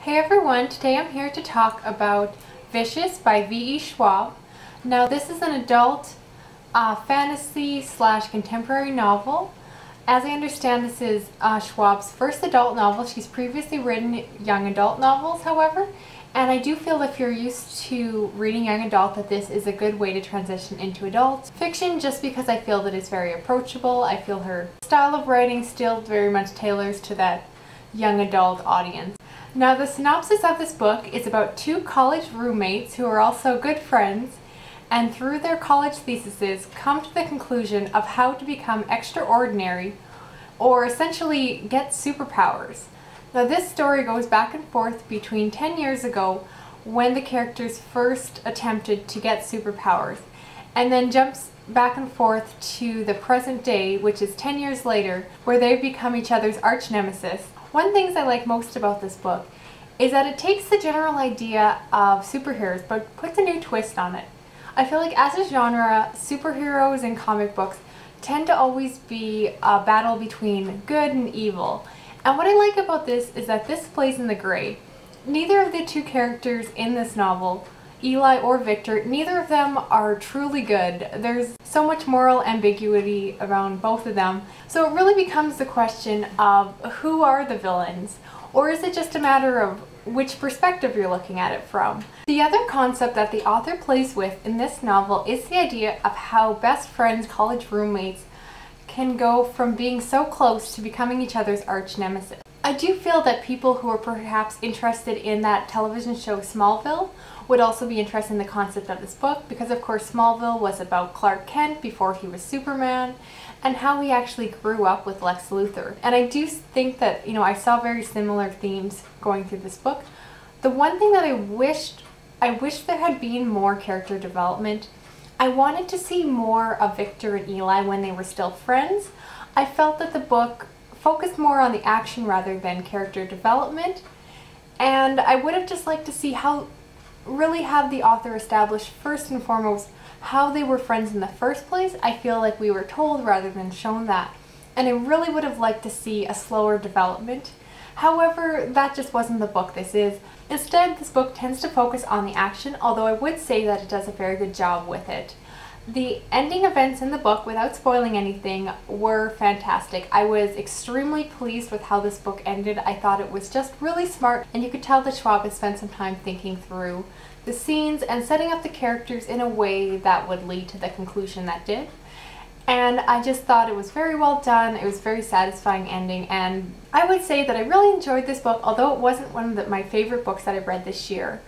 Hey everyone, today I'm here to talk about Vicious by V.E. Schwab. Now this is an adult fantasy / contemporary novel. As I understand, this is Schwab's first adult novel. She's previously written young adult novels, however, and I do feel if you're used to reading young adult that this is a good way to transition into adult fiction, just because I feel that it's very approachable. I feel her style of writing still very much tailors to that young adult audience. Now the synopsis of this book is about two college roommates who are also good friends, and through their college theses come to the conclusion of how to become extraordinary or essentially get superpowers. Now this story goes back and forth between 10 years ago when the characters first attempted to get superpowers, and then jumps back and forth to the present day, which is 10 years later, where they've become each other's arch nemesis. One thing I like most about this book is that it takes the general idea of superheroes but puts a new twist on it. I feel like as a genre, superheroes in comic books tend to always be a battle between good and evil. And what I like about this is that this plays in the gray. Neither of the two characters in this novel, Eli or Victor, neither of them are truly good. There's so much moral ambiguity around both of them. So it really becomes the question of who are the villains? Or is it just a matter of which perspective you're looking at it from? The other concept that the author plays with in this novel is the idea of how best friends, college roommates, can go from being so close to becoming each other's arch nemesis. I do feel that people who are perhaps interested in that television show Smallville would also be interested in the concept of this book, because of course Smallville was about Clark Kent before he was Superman and how he actually grew up with Lex Luthor. And I do think that, I saw very similar themes going through this book. The one thing that I wish there had been more character development. I wanted to see more of Victor and Eli when they were still friends. I felt that the book focused more on the action rather than character development, and I would have just liked to see really have the author establish first and foremost how they were friends in the first place. I feel like we were told rather than shown that, and I really would have liked to see a slower development. However, that just wasn't the book this is. Instead, this book tends to focus on the action, although I would say that it does a very good job with it. The ending events in the book, without spoiling anything, were fantastic. I was extremely pleased with how this book ended. I thought it was just really smart, and you could tell that Schwab had spent some time thinking through the scenes and setting up the characters in a way that would lead to the conclusion that did. And I just thought it was very well done. It was a very satisfying ending, and I would say that I really enjoyed this book, although it wasn't one of my favorite books that I've read this year.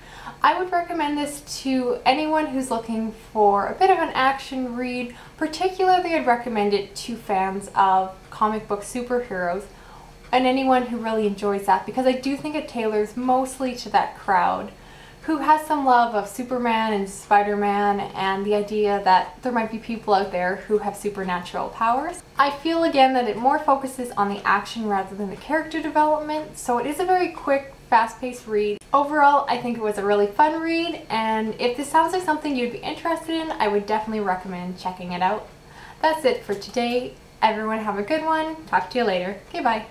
I would recommend this to anyone who's looking for a bit of an action read. Particularly, I'd recommend it to fans of comic book superheroes and anyone who really enjoys that, because I do think it tailors mostly to that crowd who has some love of Superman and Spider-Man and the idea that there might be people out there who have supernatural powers. I feel again that it more focuses on the action rather than the character development, so it is a very quick, fast-paced read. Overall, I think it was a really fun read, and if this sounds like something you'd be interested in, I would definitely recommend checking it out. That's it for today. Everyone have a good one. Talk to you later. Okay, bye.